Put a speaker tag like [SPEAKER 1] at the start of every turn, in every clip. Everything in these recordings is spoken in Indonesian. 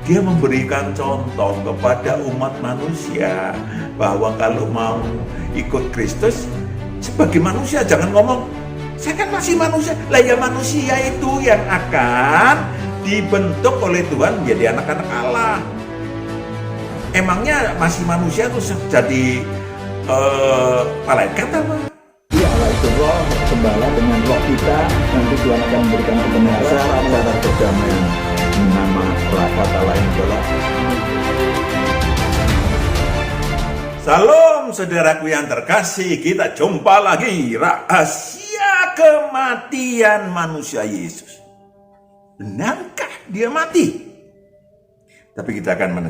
[SPEAKER 1] dia memberikan contoh kepada umat manusia bahwa kalau mau ikut Kristus sebagai manusia, jangan ngomong saya kan masih manusia. Lah ya, manusia itu yang akan dibentuk oleh Tuhan menjadi anak-anak Allah. Emangnya masih manusia terus jadi malaikat apa?
[SPEAKER 2] Ya Allah itu roh, gembala dengan roh kita, nanti Tuhan akan memberikan kebenaran, cara perdamaian. Nama kata lain adalah
[SPEAKER 1] Salam saudaraku yang terkasih, kita jumpa lagi rahasia kematian manusia Yesus. Benarkah dia mati? Tapi kita akan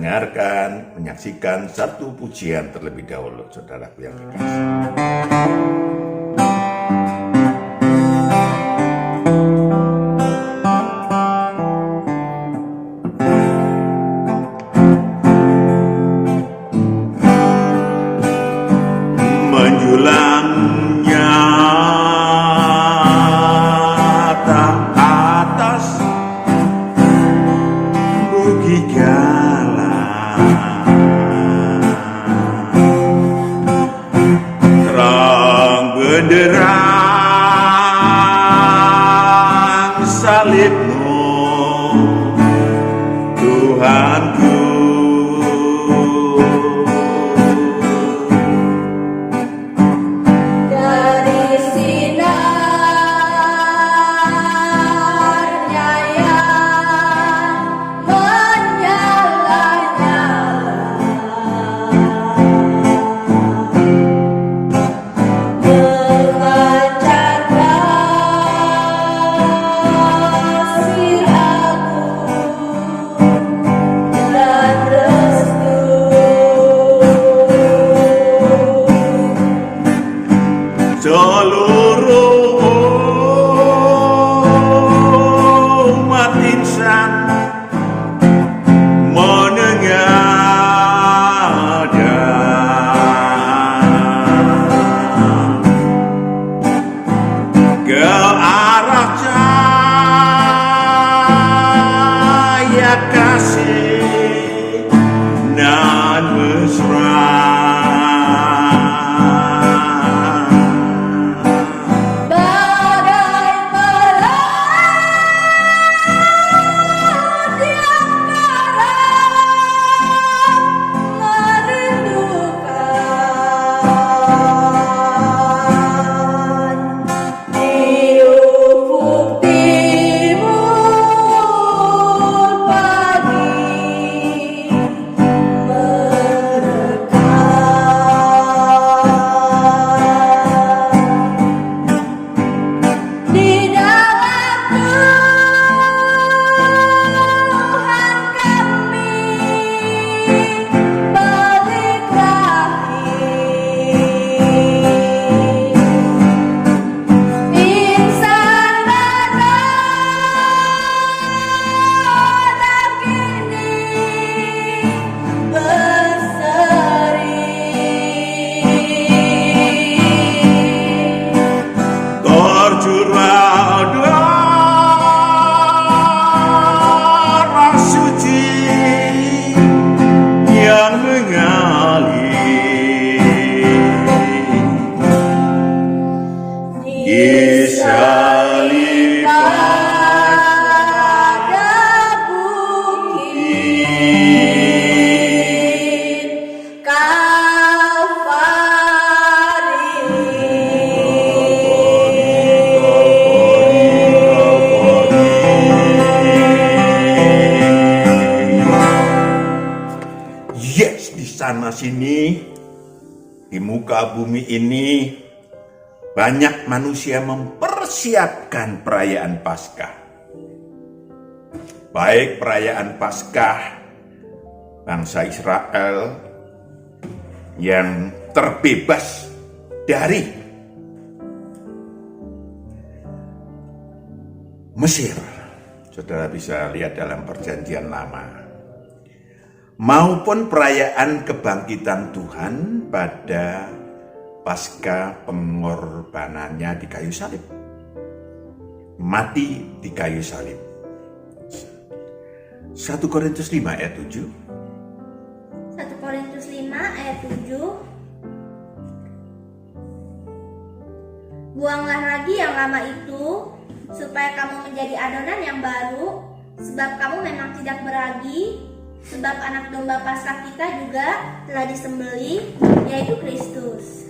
[SPEAKER 1] menyaksikan satu pujian terlebih dahulu, saudaraku yang terkasih. Menjulamnya atas bukit jalan, terang benderang salibmu, Tuhanku. Seluruh umat insan menengadah ke arah cahaya kasih nan mesra. Yes, di sana sini, di muka bumi ini, banyak manusia mempersiapkan perayaan Paskah. Baik perayaan Paskah bangsa Israel yang terbebas dari Mesir. Saudara bisa lihat dalam Perjanjian Lama. Maupun perayaan kebangkitan Tuhan pada pasca pengorbanannya di kayu salib. Mati di kayu salib. 1 Korintus 5 ayat 7.
[SPEAKER 3] 1 Korintus 5 ayat 7. Buanglah lagi yang lama itu, supaya kamu menjadi adonan yang baru, sebab kamu memang tidak beragi, sebab anak domba Paskah kita juga telah disembelih, yaitu Kristus.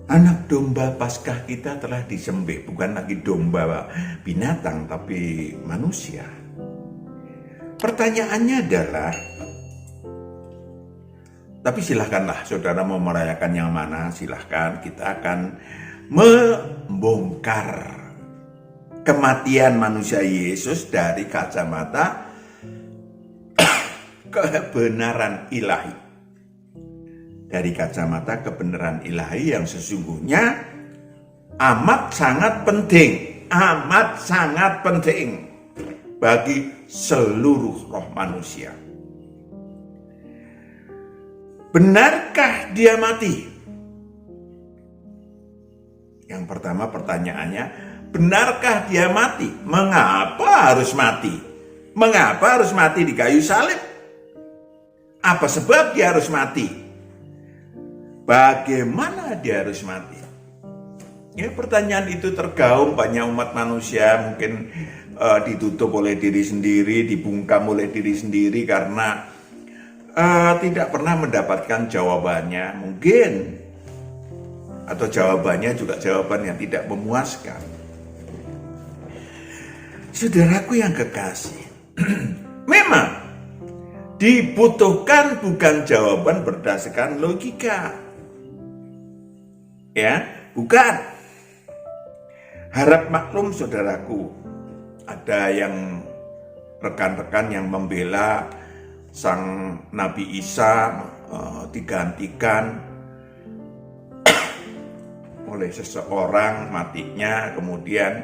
[SPEAKER 1] Anak domba Paskah kita telah disembelih, bukan lagi domba binatang tapi manusia. Pertanyaannya adalah, tapi silahkanlah saudara mau merayakan yang mana, silahkan. Kita akan membongkar kematian manusia Yesus dari kacamata kebenaran ilahi. Dari kacamata kebenaran ilahi yang sesungguhnya amat sangat penting bagi seluruh roh manusia. Benarkah dia mati? Yang pertama pertanyaannya, benarkah dia mati? Mengapa harus mati? Mengapa harus mati di kayu salib? Apa sebab dia harus mati? Bagaimana dia harus mati? Ya, pertanyaan itu tergaung banyak umat manusia, mungkin ditutup oleh diri sendiri, dibungkam oleh diri sendiri karena tidak pernah mendapatkan jawabannya, mungkin. Atau jawabannya juga jawaban yang tidak memuaskan. Saudaraku yang kekasih, memang dibutuhkan bukan jawaban berdasarkan logika. Ya, bukan. Harap maklum saudaraku, ada yang rekan-rekan yang membela sang Nabi Isa digantikan oleh seseorang matinya, kemudian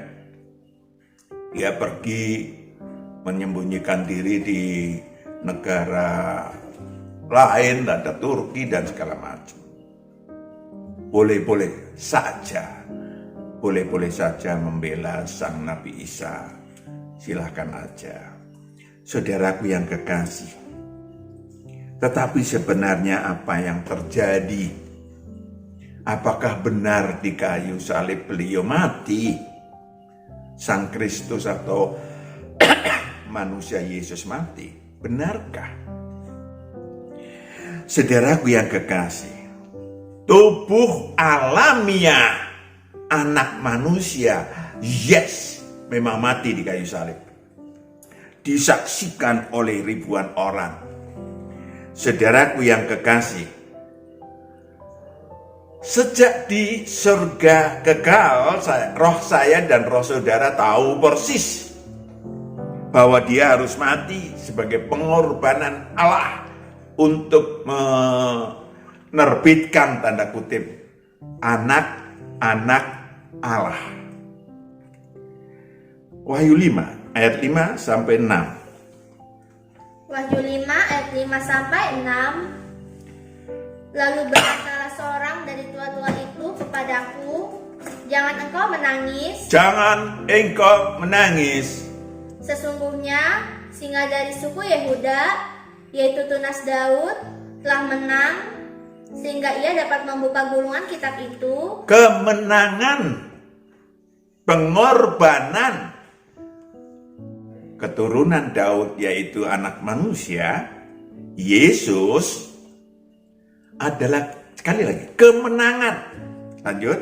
[SPEAKER 1] dia pergi menyembunyikan diri di negara lain, ada Turki dan segala macam. Boleh-boleh saja membela sang Nabi Isa, silahkan aja. Saudaraku yang kekasih, tetapi sebenarnya apa yang terjadi? Apakah benar di kayu salib beliau mati? Sang Kristus atau manusia Yesus mati? Benarkah? Saudaraku yang kekasih, tubuh alamiah anak manusia, yes, memang mati di kayu salib. Disaksikan oleh ribuan orang. Saudaraku yang kekasih, sejak di surga kekal, roh saya dan roh saudara tahu persis bahwa dia harus mati sebagai pengorbanan Allah untuk menerbitkan tanda kutip anak-anak Allah. Wahyu 5 ayat 5 sampai 6.
[SPEAKER 3] Wahyu 5 ayat 5 sampai 6. Lalu berkatalah seorang dari tua-tua itu kepadaku, jangan engkau menangis.
[SPEAKER 1] Jangan engkau menangis.
[SPEAKER 3] Sesungguhnya singa dari suku Yehuda, yaitu tunas Daud, telah menang, sehingga ia dapat membuka gulungan kitab itu.
[SPEAKER 1] Kemenangan, pengorbanan keturunan Daud, yaitu anak manusia, Yesus, adalah sekali lagi kemenangan. Lanjut.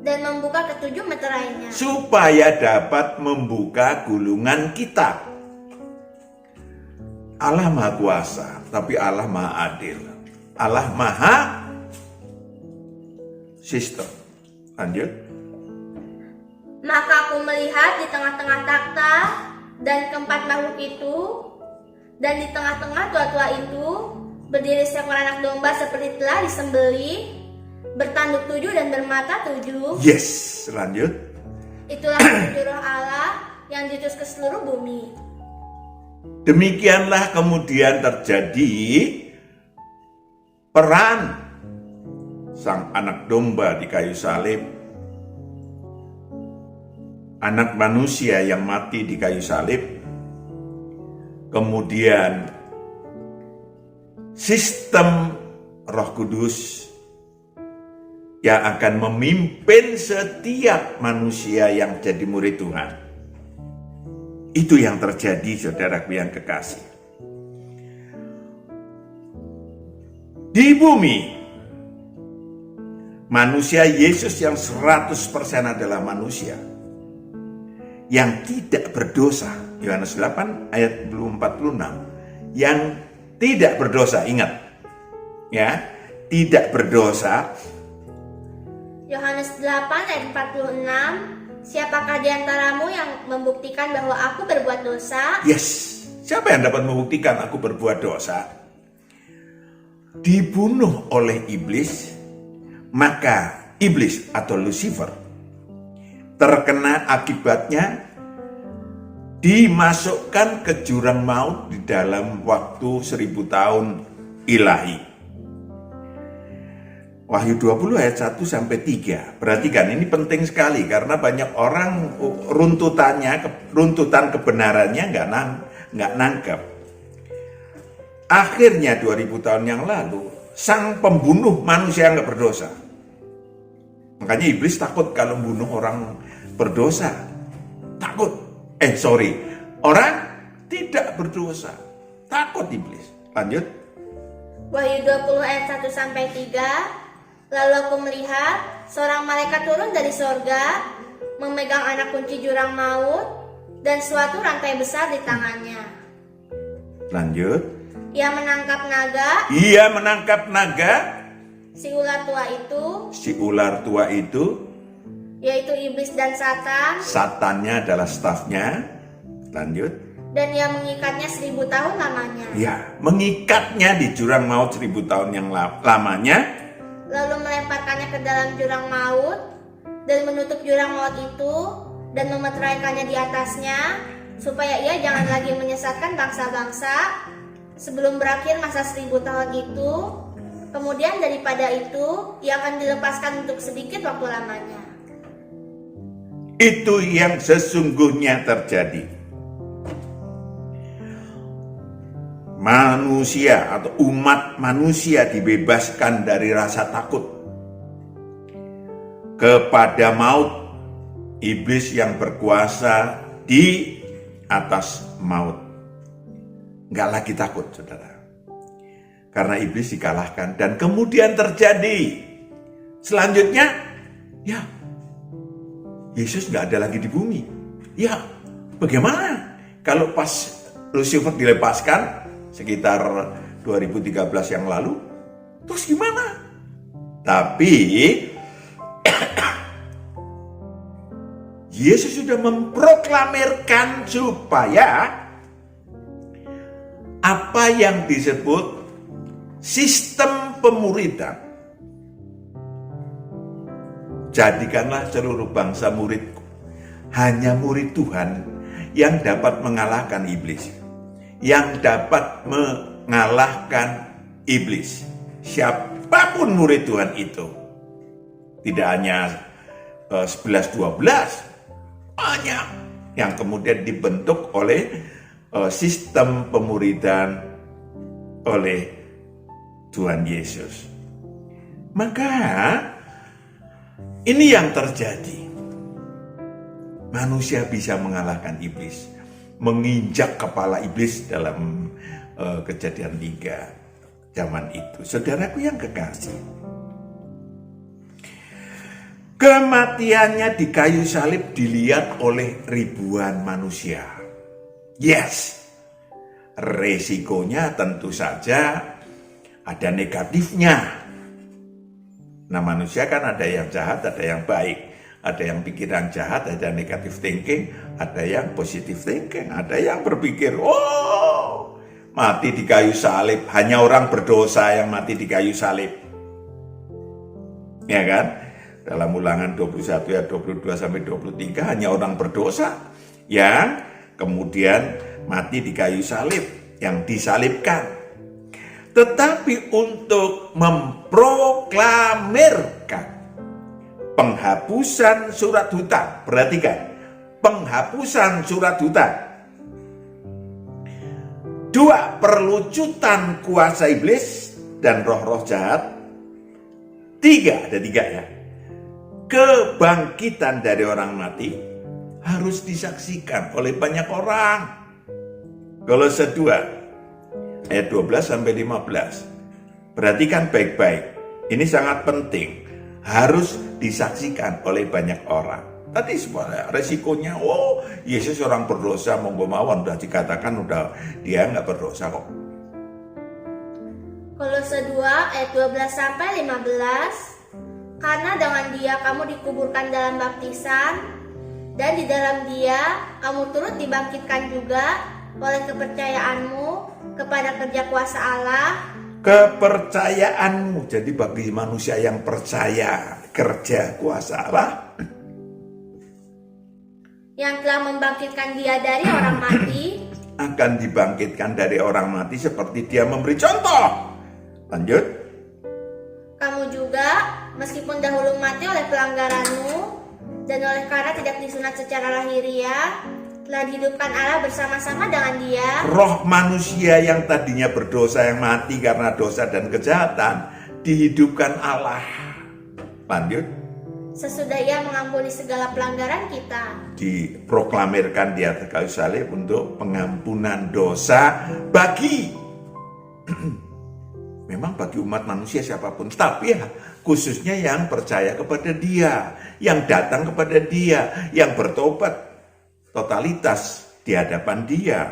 [SPEAKER 3] Dan membuka ketujuh meterainya.
[SPEAKER 1] Supaya dapat membuka gulungan kitab. Allah Maha Kuasa, tapi Allah Maha Adil. Allah Maha Sistem. Lanjut.
[SPEAKER 3] Maka aku melihat di tengah-tengah takhta dan keempat makhluk itu, dan di tengah-tengah tua-tua itu berdiri seekor anak domba seperti telah disembelih, bertanduk 7 dan bermata 7.
[SPEAKER 1] Yes, lanjut.
[SPEAKER 3] Itulah ketujuh roh Allah yang diutus ke seluruh bumi.
[SPEAKER 1] Demikianlah kemudian terjadi peran sang anak domba di kayu salib, anak manusia yang mati di kayu salib. kemudian sistem Roh Kudus yang akan memimpin setiap manusia yang jadi murid Tuhan. Itu yang terjadi, saudaraku yang kekasih. Di bumi, manusia Yesus yang 100% adalah manusia yang tidak berdosa. Yohanes 8 ayat 46. Yang tidak berdosa, ingat. Ya, tidak berdosa.
[SPEAKER 3] Yohanes 8 ayat 46, siapakah di antaramu yang membuktikan bahwa aku berbuat dosa?
[SPEAKER 1] Yes, siapa yang dapat membuktikan aku berbuat dosa? Dibunuh oleh iblis, maka iblis atau Lucifer terkena akibatnya dimasukkan ke jurang maut di dalam waktu 1000 tahun ilahi. Wahyu 20 ayat 1 sampai 3. Perhatikan, ini penting sekali karena banyak orang runtutan kebenarannya nggak nangkep. Akhirnya 2000 tahun yang lalu, sang pembunuh manusia nggak berdosa. Makanya iblis takut kalau membunuh orang berdosa. Takut. Orang tidak berdosa. Takut iblis. Lanjut.
[SPEAKER 3] Wahyu 20 ayat 1 sampai 3. Lalu aku melihat seorang malaikat turun dari sorga, memegang anak kunci jurang maut dan suatu rantai besar di tangannya.
[SPEAKER 1] Lanjut.
[SPEAKER 3] Ia menangkap naga, si ular tua itu, yaitu iblis dan Satan.
[SPEAKER 1] Satannya adalah stafnya. Lanjut.
[SPEAKER 3] Dan ia mengikatnya 1000 tahun lamanya.
[SPEAKER 1] Ya, mengikatnya di jurang maut 1000 tahun yang lamanya.
[SPEAKER 3] Lalu melemparkannya ke dalam jurang maut dan menutup jurang maut itu dan memeteraikannya di atasnya, supaya ia jangan lagi menyesatkan bangsa-bangsa sebelum berakhir masa 1000 tahun itu. Kemudian daripada itu, ia akan dilepaskan untuk sedikit waktu lamanya.
[SPEAKER 1] Itu yang sesungguhnya terjadi. Manusia atau umat manusia dibebaskan dari rasa takut kepada maut. Iblis yang berkuasa di atas maut. Nggak lagi takut, saudara. Karena iblis dikalahkan. Dan kemudian terjadi. Selanjutnya, ya, Yesus nggak ada lagi di bumi. Ya, bagaimana kalau pas Lucifer dilepaskan sekitar 2013 yang lalu? Terus gimana? Tapi Yesus sudah memproklamirkan supaya apa yang disebut sistem pemuridan. Jadikanlah seluruh bangsa muridku. Hanya murid Tuhan yang dapat mengalahkan iblis. Yang dapat mengalahkan iblis. Siapapun murid Tuhan itu. Tidak hanya 11-12. Banyak yang kemudian dibentuk oleh sistem pemuridan oleh Tuhan Yesus. Maka ini yang terjadi. Manusia bisa mengalahkan iblis, menginjak kepala iblis dalam Kejadian 3 zaman itu. Saudaraku yang kekasih, kematiannya di kayu salib dilihat oleh ribuan manusia. Yes, resikonya tentu saja ada negatifnya. Nah, manusia kan ada yang jahat, ada yang baik. Ada yang pikiran jahat, ada yang negative thinking, ada yang positive thinking, ada yang berpikir, oh, mati di kayu salib, hanya orang berdosa yang mati di kayu salib. Ya kan? Dalam Ulangan 21 ayat 22 sampai 23, hanya orang berdosa yang kemudian mati di kayu salib, yang disalibkan. Tetapi untuk memproklamirkan penghapusan surat hutang, perhatikan, penghapusan surat hutang, 2. Perlucutan kuasa iblis dan roh-roh jahat. 3, ada 3 ya. Kebangkitan dari orang mati harus disaksikan oleh banyak orang. Kolose 2 ayat 12 sampai 15. Perhatikan baik-baik. Ini sangat penting. Harus disaksikan oleh banyak orang. Tadi sebenarnya resikonya, Yesus orang berdosa, monggo mawon udah dikatakan dia nggak berdosa kok.
[SPEAKER 3] Kolose 2 ayat 12 sampai 15. Karena dengan dia kamu dikuburkan dalam baptisan, dan di dalam dia kamu turut dibangkitkan juga oleh kepercayaanmu kepada kerja kuasa Allah.
[SPEAKER 1] Kepercayaanmu, jadi bagi manusia yang percaya kerja kuasa Allah
[SPEAKER 3] yang telah membangkitkan dia dari orang mati,
[SPEAKER 1] akan dibangkitkan dari orang mati seperti dia memberi contoh. Lanjut.
[SPEAKER 3] Kamu juga, meskipun dahulu mati oleh pelanggaranmu dan oleh karena tidak disunat secara lahiriah, telah dihidupkan Allah bersama-sama dengan dia.
[SPEAKER 1] Roh manusia yang tadinya berdosa, yang mati karena dosa dan kejahatan, dihidupkan Allah. Lanjut.
[SPEAKER 3] Sesudah ia mengampuni segala pelanggaran kita.
[SPEAKER 1] Diproklamirkan di atas kayu salib untuk pengampunan dosa bagi memang bagi umat manusia siapapun, tapi ya khususnya yang percaya kepada dia, yang datang kepada dia, yang bertobat totalitas di hadapan dia.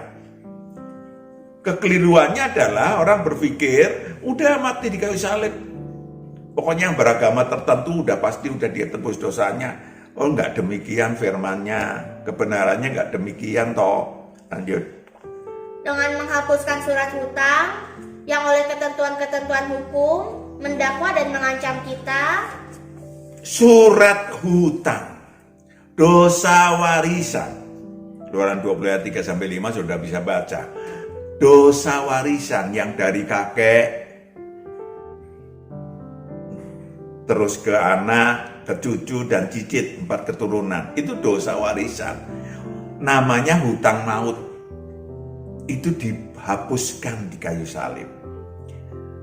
[SPEAKER 1] Kekeliruannya adalah orang berpikir udah mati di kayu salib, pokoknya yang beragama tertentu udah pasti udah dia tebus dosanya. Oh, enggak demikian firmannya, kebenarannya enggak demikian toh. Lanjut.
[SPEAKER 3] Dengan menghapuskan surat hutang yang oleh ketentuan-ketentuan hukum mendakwa dan mengancam kita.
[SPEAKER 1] Surat hutang, dosa warisan. Keluaran 20 ayat 3 sampai 5 sudah bisa baca. Dosa warisan yang dari kakek terus ke anak, ke cucu dan cicit 4 keturunan. Itu dosa warisan. Namanya hutang maut. Itu dihapuskan di kayu salib.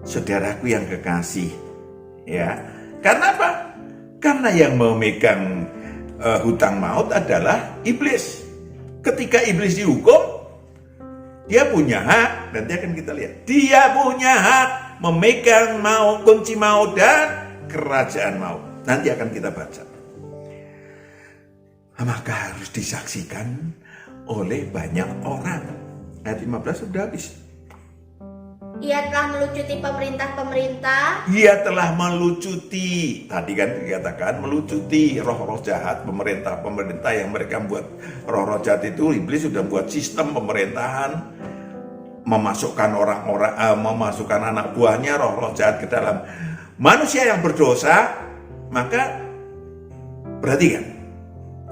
[SPEAKER 1] Saudaraku yang kekasih, ya. Karena apa? Karena yang memegang hutang maut adalah iblis. Ketika iblis dihukum, dia punya hak, nanti akan kita lihat. Dia punya hak memegang kunci maut dan kerajaan maut. Nanti akan kita baca. Maka harus disaksikan oleh banyak orang. Ayat 15 sudah habis.
[SPEAKER 3] Ia telah melucuti pemerintah-pemerintah.
[SPEAKER 1] Ia telah melucuti. Tadi kan dikatakan melucuti roh-roh jahat, pemerintah-pemerintah yang mereka buat roh-roh jahat itu. Iblis sudah buat sistem pemerintahan, memasukkan orang-orang, memasukkan anak buahnya roh-roh jahat ke dalam manusia yang berdosa. Maka perhatikan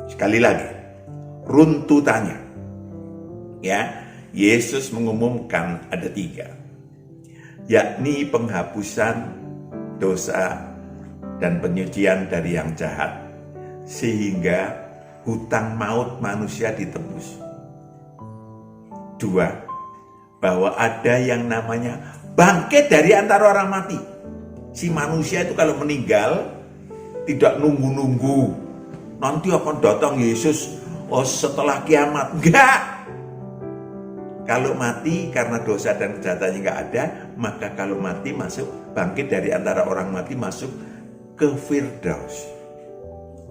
[SPEAKER 1] sekali lagi runtutannya. Ya, Yesus mengumumkan ada 3, yakni penghapusan dosa dan penyucian dari yang jahat, sehingga hutang maut manusia ditebus. 2, bahwa ada yang namanya bangkit dari antara orang mati. Si manusia itu kalau meninggal tidak nunggu-nunggu nanti akan datang Yesus setelah kiamat. Enggak. Kalau mati karena dosa dan kejahatannya enggak ada, maka kalau mati bangkit dari antara orang mati masuk ke Firdaus.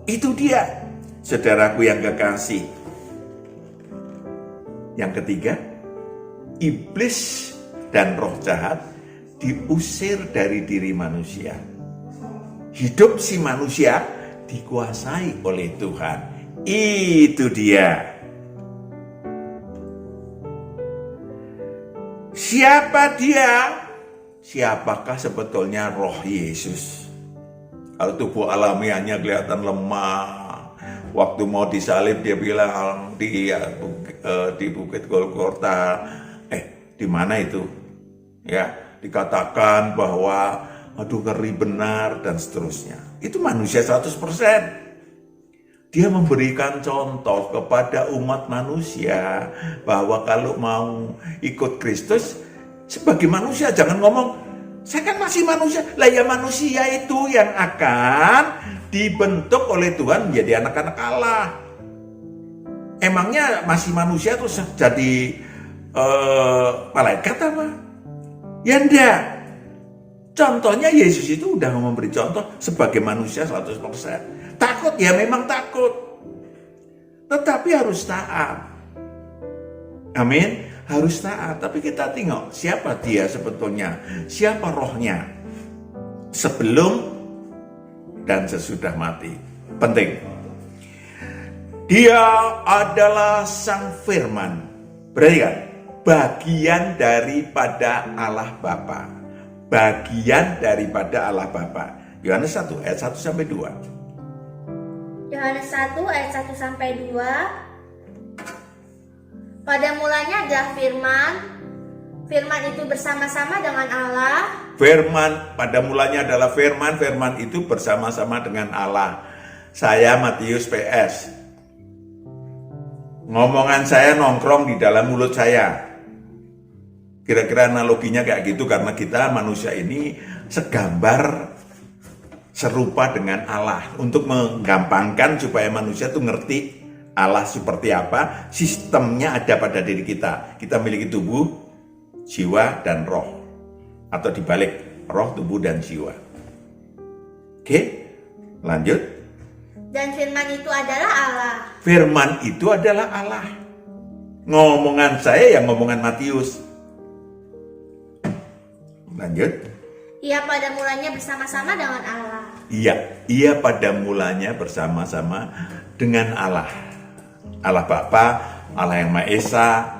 [SPEAKER 1] Itu dia, saudaraku yang kekasih. Yang ketiga, iblis dan roh jahat diusir dari diri manusia. Hidup si manusia dikuasai oleh Tuhan. Itu dia. Siapa dia? Siapakah sebetulnya roh Yesus? Kalau tubuh alamiahnya kelihatan lemah. Waktu mau disalib dia bilang di Bukit Golgota. Di mana itu? Ya, dikatakan bahwa aduh ngeri benar dan seterusnya. Itu manusia 100%. Dia memberikan contoh kepada umat manusia bahwa kalau mau ikut Kristus sebagai manusia jangan ngomong saya kan masih manusia. Lah ya manusia itu yang akan dibentuk oleh Tuhan menjadi anak-anak Allah. Emangnya masih manusia terus jadi malaikat apa? Ya enggak. Contohnya Yesus itu udah memberi contoh sebagai manusia 100%. Takut ya memang takut. Tetapi harus taat. Amin. Harus taat. Tapi kita tengok siapa dia sebetulnya. Siapa rohnya. Sebelum dan sesudah mati. Penting. Dia adalah Sang Firman. Berarti kan? Bagian daripada Allah Bapa. Bagian daripada Allah Bapa. Yohanes 1 ayat 1 sampai 2.
[SPEAKER 3] Yohanes 1 ayat 1 sampai 2. Pada mulanya adalah Firman. Firman itu bersama-sama dengan Allah.
[SPEAKER 1] Firman, pada mulanya adalah Firman. Firman itu bersama-sama dengan Allah. Saya Matius PS. Ngomongan saya nongkrong di dalam mulut saya. Kira-kira analoginya kayak gitu karena kita manusia ini segambar serupa dengan Allah untuk menggampangkan supaya manusia tuh ngerti Allah seperti apa, sistemnya ada pada diri kita. Kita memiliki tubuh, jiwa, dan roh. Atau dibalik, roh, tubuh, dan jiwa. Oke, lanjut.
[SPEAKER 3] Dan Firman itu adalah Allah.
[SPEAKER 1] Firman itu adalah Allah. Ngomongan saya yang ngomongan Matius. Lanjut.
[SPEAKER 3] Ia pada mulanya bersama-sama dengan Allah.
[SPEAKER 1] Iya, ia pada mulanya bersama-sama dengan Allah. Allah Bapa, Allah yang Maha Esa,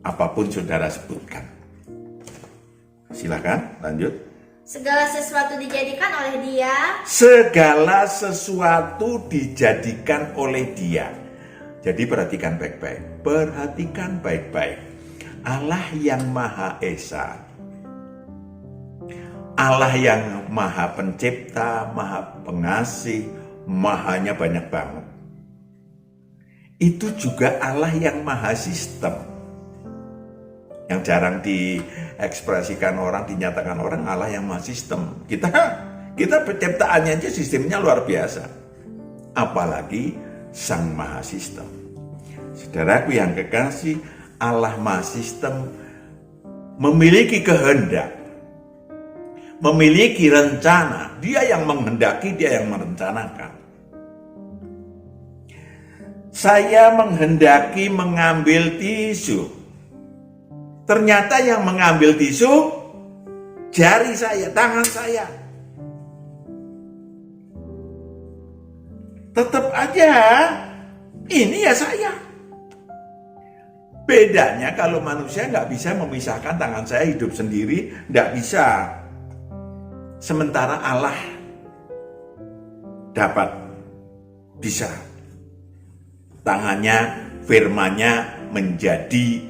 [SPEAKER 1] apapun saudara sebutkan. Silakan, lanjut.
[SPEAKER 3] Segala sesuatu dijadikan oleh Dia.
[SPEAKER 1] Segala sesuatu dijadikan oleh Dia. Jadi perhatikan baik-baik. Perhatikan baik-baik. Allah yang Maha Esa. Allah yang Maha Pencipta, Maha Pengasih, Mahanya banyak banget. Itu juga Allah yang Maha Sistem. Yang jarang diekspresikan orang, dinyatakan orang, Allah yang Maha Sistem. Kita penciptaannya aja sistemnya luar biasa. Apalagi Sang Maha Sistem. Saudaraku yang kekasih, Allah Maha Sistem memiliki kehendak. Memiliki rencana. Dia yang menghendaki, dia yang merencanakan. Saya menghendaki mengambil tisu. Ternyata yang mengambil tisu jari saya, tangan saya. Tetap aja ini ya saya. Bedanya kalau manusia nggak bisa memisahkan tangan saya hidup sendiri, nggak bisa. Sementara Allah dapat, bisa. Tangannya, firman-Nya menjadi,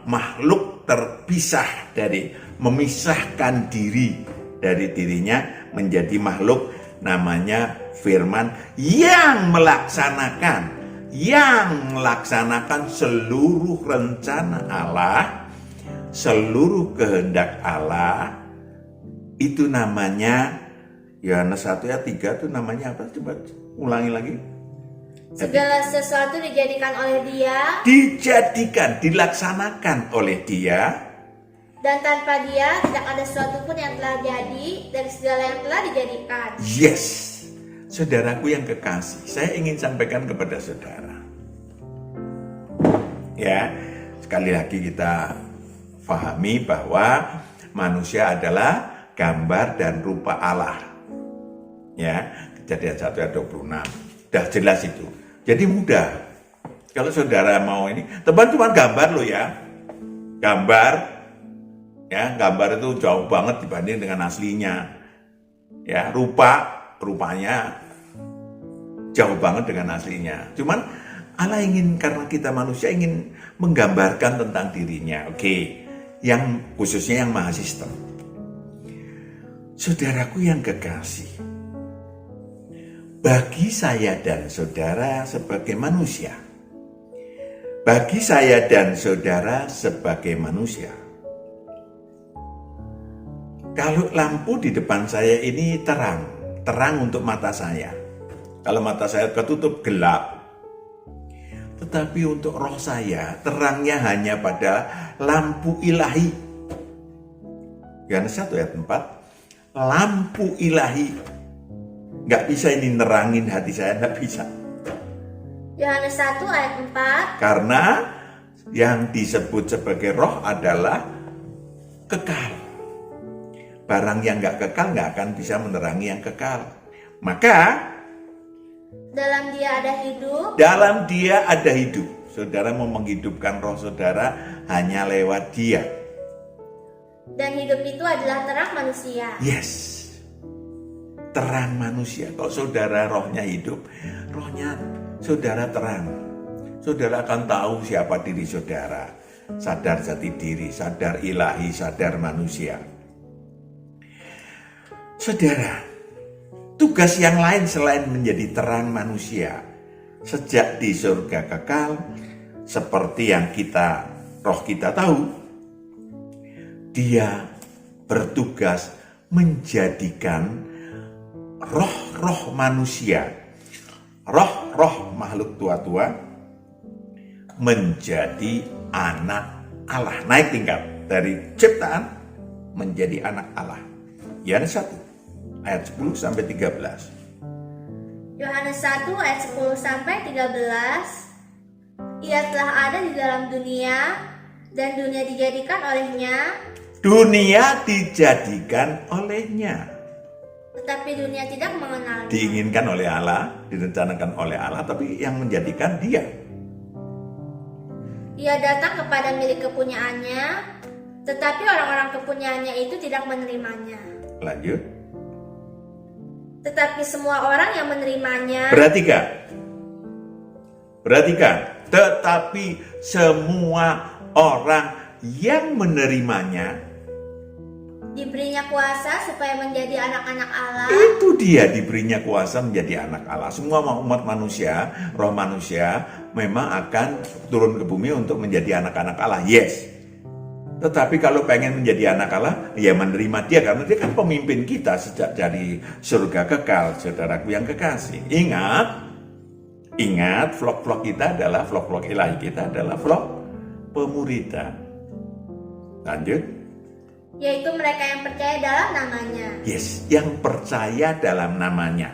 [SPEAKER 1] makhluk terpisah dari, memisahkan diri dari dirinya menjadi makhluk namanya firman yang melaksanakan seluruh rencana Allah, seluruh kehendak Allah. Itu namanya Yohanes 1 ayat 3 itu namanya apa? Coba ulangi lagi.
[SPEAKER 3] Segala sesuatu dijadikan oleh Dia.
[SPEAKER 1] Dijadikan, dilaksanakan oleh Dia.
[SPEAKER 3] Dan tanpa Dia tidak ada sesuatu pun yang telah jadi dari segala yang telah dijadikan.
[SPEAKER 1] Yes. Saudaraku yang kekasih, saya ingin sampaikan kepada saudara. Ya, sekali lagi kita pahami bahwa manusia adalah gambar dan rupa Allah. Ya, Kejadian 1 ayat 26. Sudah jelas itu. Jadi mudah. Kalau saudara mau ini, teman cuma gambar loh ya. Gambar. Ya, gambar itu jauh banget dibanding dengan aslinya. Ya, rupanya jauh banget dengan aslinya. Cuman Allah ingin, karena kita manusia ingin menggambarkan tentang dirinya. Oke. Yang khususnya yang Maha Sistem. Saudaraku yang kekasih, bagi saya dan saudara sebagai manusia. Bagi saya dan saudara sebagai manusia. Kalau lampu di depan saya ini terang untuk mata saya. Kalau mata saya ketutup gelap. Tetapi untuk roh saya terangnya hanya pada lampu ilahi. Yohanes 1 ayat 4. Lampu ilahi. Nggak bisa ini nerangin hati saya, nggak bisa.
[SPEAKER 3] Yohanes 1 ayat 4.
[SPEAKER 1] Karena yang disebut sebagai roh adalah kekal. Barang yang nggak kekal nggak akan bisa menerangi yang kekal. Maka
[SPEAKER 3] dalam dia ada hidup.
[SPEAKER 1] Dalam dia ada hidup. Saudara mau menghidupkan roh saudara hanya lewat dia.
[SPEAKER 3] Dan hidup itu adalah terang manusia.
[SPEAKER 1] Yes. Terang manusia. Kalau saudara rohnya hidup, rohnya saudara terang. Saudara akan tahu siapa diri saudara. Sadar jati diri, sadar ilahi, sadar manusia. Saudara, tugas yang lain selain menjadi terang manusia sejak di surga kekal, seperti yang roh kita tahu, dia bertugas menjadikan roh-roh manusia, roh-roh makhluk tua-tua menjadi anak Allah. Naik tingkat dari ciptaan menjadi anak Allah. Yohanes 1 ayat 10 sampai 13.
[SPEAKER 3] Yohanes 1 ayat 10 sampai 13. Ia telah ada di dalam dunia dan dunia dijadikan olehnya.
[SPEAKER 1] Dunia dijadikan olehnya.
[SPEAKER 3] Tetapi dunia tidak mengenalnya.
[SPEAKER 1] Diinginkan oleh Allah, direncanakan oleh Allah, tapi yang menjadikan dia.
[SPEAKER 3] Ia datang kepada milik kepunyaannya, tetapi orang-orang kepunyaannya itu tidak menerimanya.
[SPEAKER 1] Lanjut.
[SPEAKER 3] Tetapi semua orang yang menerimanya. Perhatikan. Tetapi semua orang yang menerimanya diberinya kuasa supaya menjadi anak-anak Allah.
[SPEAKER 1] Itu dia, diberinya kuasa menjadi anak Allah. Semua umat manusia, roh manusia memang akan turun ke bumi untuk menjadi anak-anak Allah. Yes. Tetapi kalau pengen menjadi anak Allah, ya menerima dia, karena dia kan pemimpin kita sejak dari surga kekal, saudaraku yang kekasih. Ingat, vlog-vlog kita adalah, vlog-vlog ilahi kita adalah vlog pemuridan. Lanjut.
[SPEAKER 3] Yaitu mereka yang percaya dalam namanya.
[SPEAKER 1] Yes, yang percaya dalam namanya.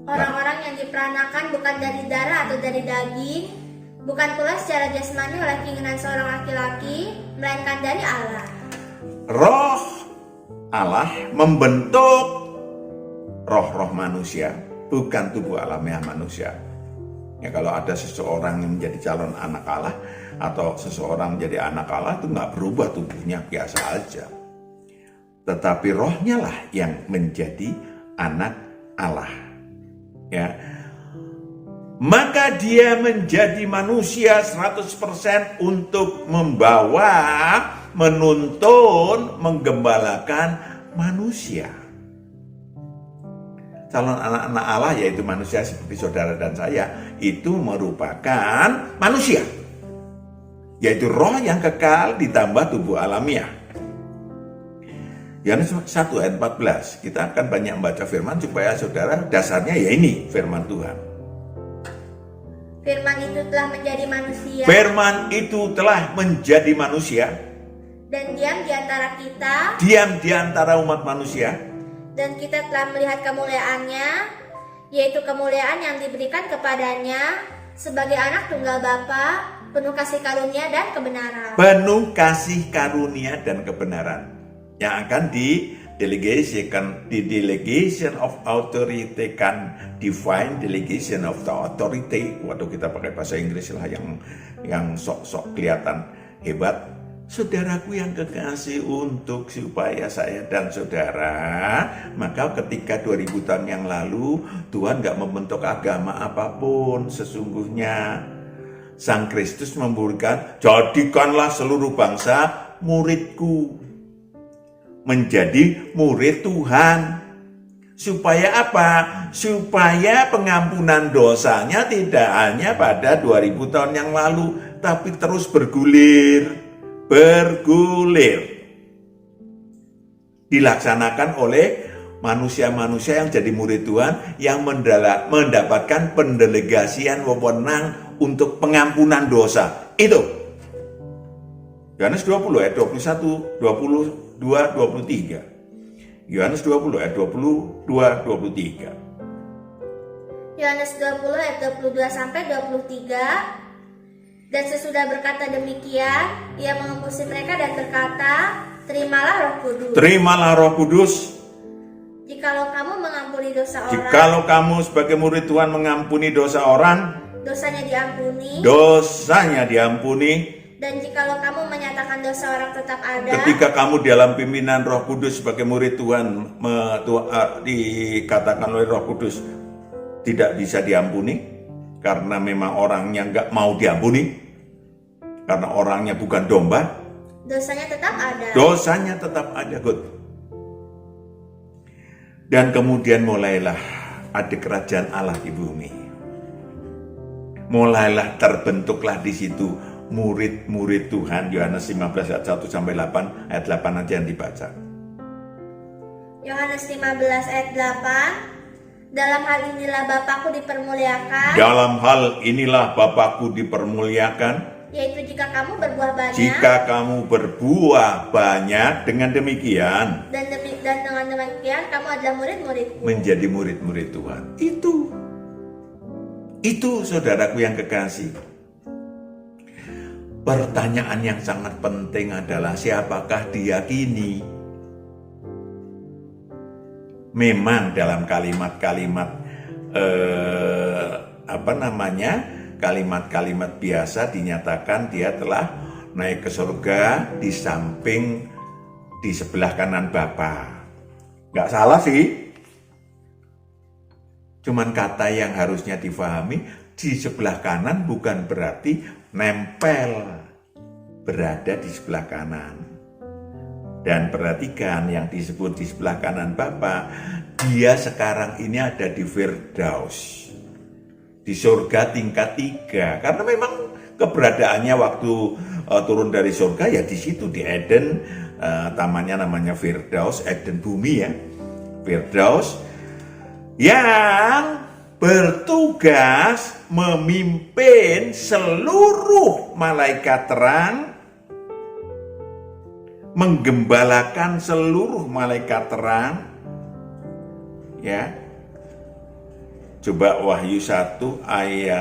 [SPEAKER 3] Orang-orang yang diperanakan bukan dari darah atau dari daging, bukan pula secara jasmani oleh keinginan seorang laki-laki, melainkan dari Allah.
[SPEAKER 1] Roh Allah membentuk roh-roh manusia, bukan tubuh alamiah manusia. Ya, kalau ada seseorang yang menjadi calon anak Allah atau seseorang menjadi anak Allah, itu nggak berubah tubuhnya, biasa aja. Tetapi rohnya lah yang menjadi anak Allah. Ya. Maka dia menjadi manusia 100% untuk membawa, menuntun, menggembalakan manusia. Calon anak-anak Allah, yaitu manusia seperti saudara dan saya, itu merupakan manusia, yaitu roh yang kekal ditambah tubuh alamiah. Yohanes 1 ayat 14. Kita akan banyak membaca firman supaya saudara dasarnya ya ini firman Tuhan.
[SPEAKER 3] Firman itu telah menjadi manusia.
[SPEAKER 1] Firman itu telah menjadi manusia.
[SPEAKER 3] Dan diam di antara kita.
[SPEAKER 1] Diam di antara umat manusia.
[SPEAKER 3] Dan kita telah melihat kemuliaannya, yaitu kemuliaan yang diberikan kepadanya sebagai anak tunggal Bapa, penuh kasih karunia dan kebenaran. Penuh kasih karunia dan kebenaran. Yang akan the delegation of authority kan divine delegation of the authority. Waktu kita pakai bahasa Inggris lah yang sok-sok kelihatan hebat. Saudaraku yang kekasih, untuk supaya saya dan saudara, maka ketika 2000 tahun yang lalu Tuhan gak membentuk agama apapun. Sesungguhnya Sang Kristus memberikan, jadikanlah seluruh bangsa muridku. Menjadi murid Tuhan.
[SPEAKER 1] Supaya apa? Supaya pengampunan dosanya tidak hanya pada 2000 tahun yang lalu, tapi terus bergulir. Dilaksanakan oleh manusia-manusia yang jadi murid Tuhan, yang mendapatkan pendelegasian wewenang untuk pengampunan dosa. Itu Yohanes 20 ayat 21, 22, 23. Yohanes 20 ayat 22, 23.
[SPEAKER 3] Yohanes 20 ayat 22 sampai 23. Dan sesudah berkata demikian, ia mengembusi mereka dan berkata, terimalah Roh Kudus.
[SPEAKER 1] Terimalah Roh Kudus.
[SPEAKER 3] Jikalau kamu mengampuni dosa orang,
[SPEAKER 1] Jikalau kamu sebagai murid Tuhan mengampuni dosa orang,
[SPEAKER 3] dosanya diampuni.
[SPEAKER 1] Dosanya diampuni.
[SPEAKER 3] Dan jikalau kamu menyatakan dosa orang tetap ada,
[SPEAKER 1] Ketika kamu dalam pimpinan Roh Kudus sebagai murid Tuhan, dikatakan oleh Roh Kudus tidak bisa diampuni karena memang orangnya nggak mau diampuni, karena orangnya bukan domba,
[SPEAKER 3] dosanya tetap ada.
[SPEAKER 1] Dosanya tetap ada. Good. Dan kemudian mulailah ada kerajaan Allah di bumi. Mulailah terbentuklah di situ murid-murid Tuhan. Yohanes 15 ayat 1 sampai 8, ayat 8 aja yang dibaca.
[SPEAKER 3] Yohanes 15 ayat 8. Dalam hal inilah Bapakku dipermuliakan.
[SPEAKER 1] Dalam hal inilah Bapakku dipermuliakan,
[SPEAKER 3] yaitu jika kamu berbuah banyak.
[SPEAKER 1] jika kamu berbuah banyak, dengan demikian
[SPEAKER 3] Dan dengan demikian kamu adalah murid-muridku.
[SPEAKER 1] menjadi murid-murid Tuhan. Itu saudaraku yang kekasih. Pertanyaan yang sangat penting adalah siapakah diyakini? Memang dalam kalimat-kalimat kalimat-kalimat biasa dinyatakan dia telah naik ke surga di samping, di sebelah kanan Bapa. Gak salah sih. Cuman kata yang harusnya difahami, di sebelah kanan bukan berarti nempel, berada di sebelah kanan. Dan perhatikan yang disebut di sebelah kanan Bapa, dia sekarang ini ada di Firdaus, di surga tingkat 3. Karena memang keberadaannya waktu turun dari surga ya di situ, di Eden, tamannya namanya Firdaus, Eden bumi ya, Firdaus, yang bertugas memimpin seluruh malaikat terang, menggembalakan seluruh malaikat terang, ya. Coba Wahyu 1 ayat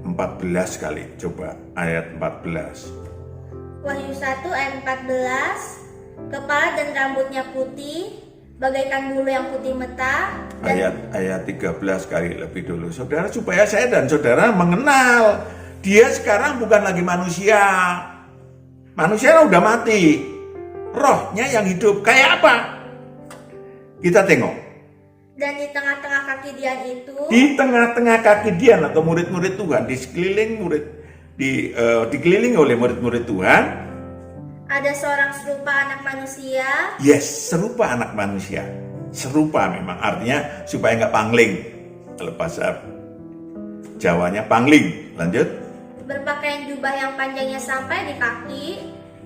[SPEAKER 1] 14 kali, coba ayat 14.
[SPEAKER 3] Wahyu 1 ayat 14. Kepala dan rambutnya putih, bagaikan bulu yang putih meta.
[SPEAKER 1] Ayat 13 kali lebih dulu, saudara, supaya saya dan saudara mengenal dia sekarang bukan lagi manusia. Manusia udah mati, rohnya yang hidup. Kayak apa? Kita tengok.
[SPEAKER 3] Dan di tengah-tengah kaki Dian itu,
[SPEAKER 1] Di tengah-tengah kaki Dian atau murid-murid Tuhan, dikelilingi oleh murid-murid Tuhan,
[SPEAKER 3] ada seorang serupa anak manusia.
[SPEAKER 1] yes, serupa anak manusia. Serupa memang artinya supaya nggak pangling. Kalau bahasa Jawanya pangling. Lanjut.
[SPEAKER 3] Berpakaian jubah yang panjangnya sampai di kaki.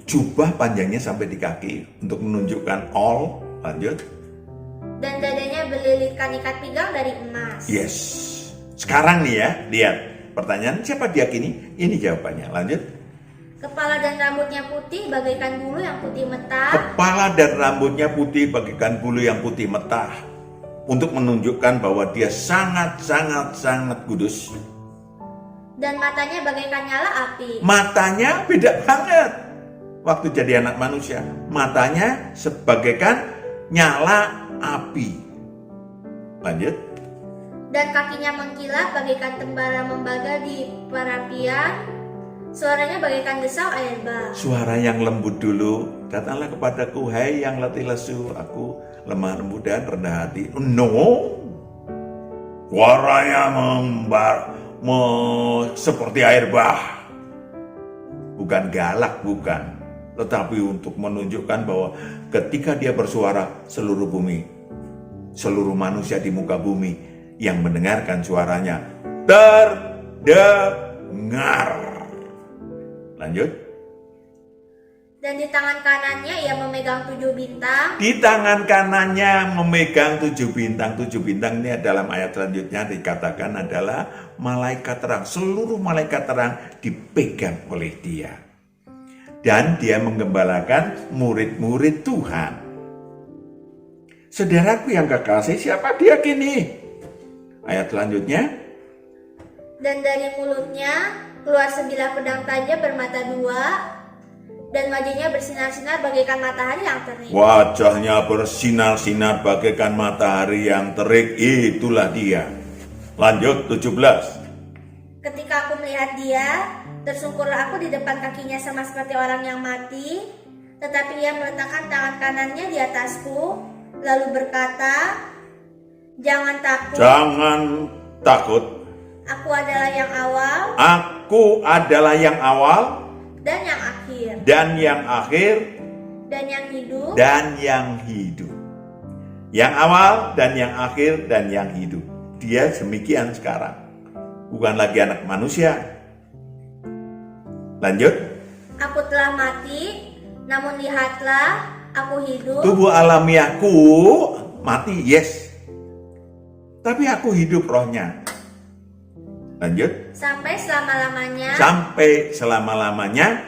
[SPEAKER 1] Jubah panjangnya sampai di kaki untuk menunjukkan all. Lanjut.
[SPEAKER 3] Dan dadanya berlilitkan ikat pinggang dari emas.
[SPEAKER 1] Yes. Sekarang nih ya, lihat. Pertanyaan, siapa diyakini? Ini jawabannya. Lanjut.
[SPEAKER 3] Kepala dan rambutnya putih bagaikan bulu yang putih meta.
[SPEAKER 1] Kepala dan rambutnya putih bagaikan bulu yang putih meta. Untuk menunjukkan bahwa dia sangat kudus.
[SPEAKER 3] Dan matanya bagaikan nyala api.
[SPEAKER 1] Matanya beda banget. Waktu jadi anak manusia, matanya sebagaikan nyala api. Lanjut.
[SPEAKER 3] Dan kakinya mengkilat bagaikan tembara membaga di perapian. Suaranya bagaikan desau air bah.
[SPEAKER 1] Suara yang lembut dulu. Datanglah kepadaku, hai yang letih lesu, aku lemah lembut dan rendah hati. No. Suaranya seperti air bah. Bukan galak, bukan. tetapi untuk menunjukkan bahwa ketika dia bersuara, seluruh bumi, seluruh manusia di muka bumi yang mendengarkan suaranya terdengar. Lanjut.
[SPEAKER 3] Dan di tangan kanannya ia memegang 7 bintang.
[SPEAKER 1] Di tangan kanannya memegang 7 bintang. 7 bintang ini dalam ayat selanjutnya dikatakan adalah malaikat terang. Seluruh malaikat terang dipegang oleh dia. Dan dia menggembalakan murid-murid Tuhan. Saudaraku yang kekasih, siapa dia kini? Ayat selanjutnya.
[SPEAKER 3] Dan dari mulutnya keluar sebilah pedang tajam bermata 2. Dan wajahnya bersinar-sinar bagaikan matahari yang terik.
[SPEAKER 1] Wajahnya bersinar-sinar bagaikan matahari yang terik. Itulah dia. Lanjut 17.
[SPEAKER 3] Ketika aku melihat dia, tersungkurlah aku di depan kakinya sama seperti orang yang mati. Tetapi ia meletakkan tangan kanannya di atasku, lalu berkata, "Jangan takut.
[SPEAKER 1] Jangan takut.
[SPEAKER 3] Aku adalah yang awal
[SPEAKER 1] Aku adalah yang awal
[SPEAKER 3] dan yang akhir
[SPEAKER 1] dan yang akhir
[SPEAKER 3] dan yang hidup."
[SPEAKER 1] dan yang hidup. Yang awal dan yang akhir dan yang hidup. Dia demikian sekarang. Bukan lagi anak manusia. Lanjut.
[SPEAKER 3] Aku telah mati, namun lihatlah, aku hidup.
[SPEAKER 1] Tubuh alamiahku mati, yes. Tapi aku hidup rohnya. Lanjut.
[SPEAKER 3] Sampai selama-lamanya.
[SPEAKER 1] Sampai selama-lamanya.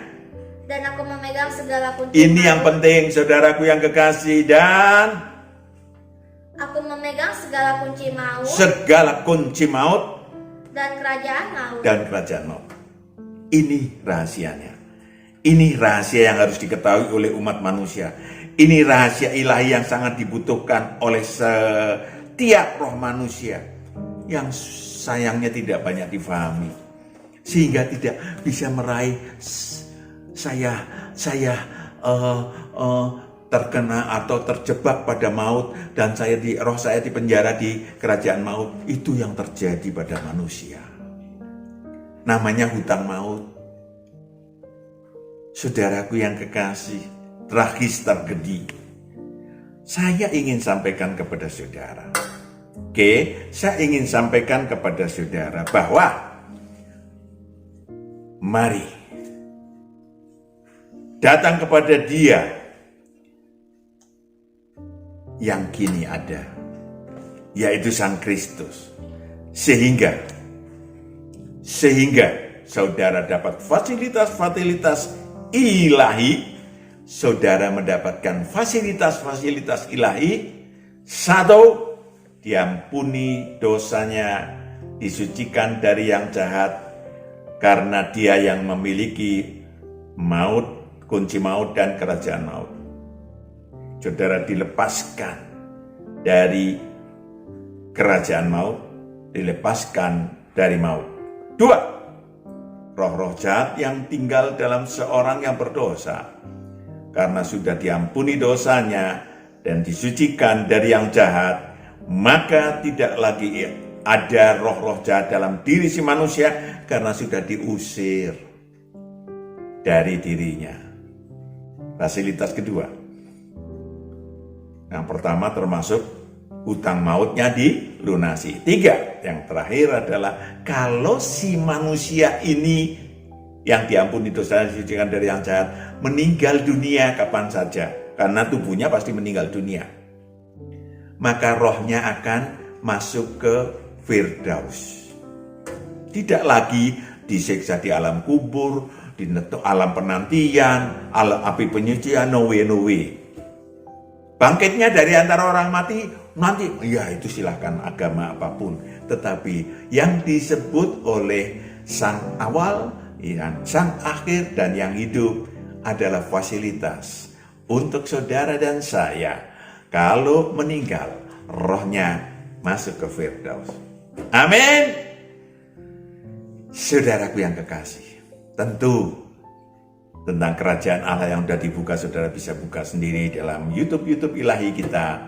[SPEAKER 3] Dan aku memegang segala kunci
[SPEAKER 1] Ini yang
[SPEAKER 3] maut.
[SPEAKER 1] penting, saudaraku yang kekasih. Dan
[SPEAKER 3] Aku memegang segala kunci maut
[SPEAKER 1] segala kunci maut
[SPEAKER 3] dan kerajaan maut.
[SPEAKER 1] dan kerajaan maut. Ini rahasianya. Ini rahasia yang harus diketahui oleh umat manusia. Ini rahasia ilahi yang sangat dibutuhkan oleh setiap roh manusia. Yang sayangnya tidak banyak difahami. Sehingga tidak bisa meraih saya terkena atau terjebak pada maut dan roh saya di penjara di kerajaan maut. Itu yang terjadi pada manusia. Namanya hutang maut. Saudaraku yang kekasih, tragis tergedi. Saya ingin sampaikan kepada saudara. Saya ingin sampaikan kepada saudara bahwa mari datang kepada Dia yang kini ada, yaitu Sang Kristus. Sehingga saudara dapat fasilitas-fasilitas ilahi, saudara mendapatkan fasilitas-fasilitas ilahi. Satu, diampuni dosanya, disucikan dari yang jahat, karena Dia yang memiliki maut, kunci maut dan kerajaan maut. Saudara dilepaskan dari kerajaan maut, dilepaskan dari maut. Dua, roh-roh jahat yang tinggal dalam seorang yang berdosa, karena sudah diampuni dosanya dan disucikan dari yang jahat, maka tidak lagi ada roh-roh jahat dalam diri si manusia, karena sudah diusir dari dirinya. Fasilitas kedua, yang pertama termasuk hutang mautnya dilunasi. Tiga, yang terakhir adalah kalau si manusia ini yang diampuni dosa dan disucikan dari yang jahat meninggal dunia kapan saja, karena tubuhnya pasti meninggal dunia, maka rohnya akan masuk ke Firdaus. Tidak lagi disiksa di alam kubur, di alam penantian, alam api penyucian, no way. Bangkitnya dari antara orang mati nanti, ya itu silahkan agama apapun. Tetapi yang disebut oleh Sang Awal, Sang Akhir, dan yang hidup adalah fasilitas untuk saudara dan saya. Kalau meninggal, rohnya masuk ke Firdaus. Amin. Saudaraku yang kekasih, tentu tentang kerajaan Allah yang sudah dibuka, saudara bisa buka sendiri dalam YouTube ilahi kita.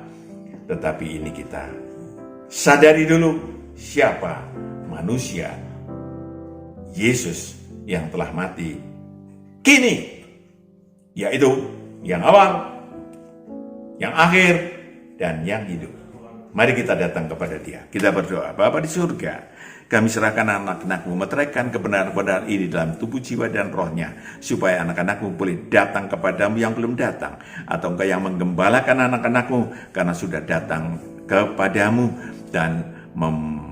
[SPEAKER 1] Tetapi ini kita sadari dulu siapa manusia Yesus yang telah mati, kini yaitu yang awal, yang akhir, dan yang hidup. Mari kita datang kepada Dia. Kita berdoa. Bapa di surga, kami serahkan anak-anak-Mu, meteraikan kebenaran-kebenaran ini dalam tubuh, jiwa, dan rohnya, supaya anak-anak-Mu boleh datang kepadamu yang belum datang, atau Engkau yang menggembalakan anak-anak-Mu karena sudah datang kepadamu dan membuang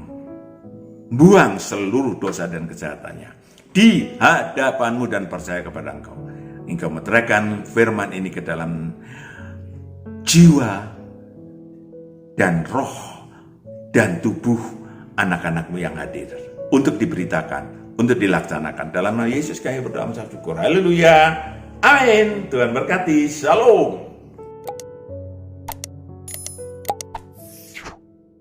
[SPEAKER 1] seluruh dosa dan kejahatannya di hadapan-Mu dan percaya kepada Engkau. Engkau meteraikan firman ini ke dalam jiwa dan roh dan tubuh anak-anak-Mu yang hadir untuk diberitakan, untuk dilaksanakan. Dalam nama Yesus kami berdoa mengucap syukur. Haleluya. Amin. Tuhan berkati. Shalom.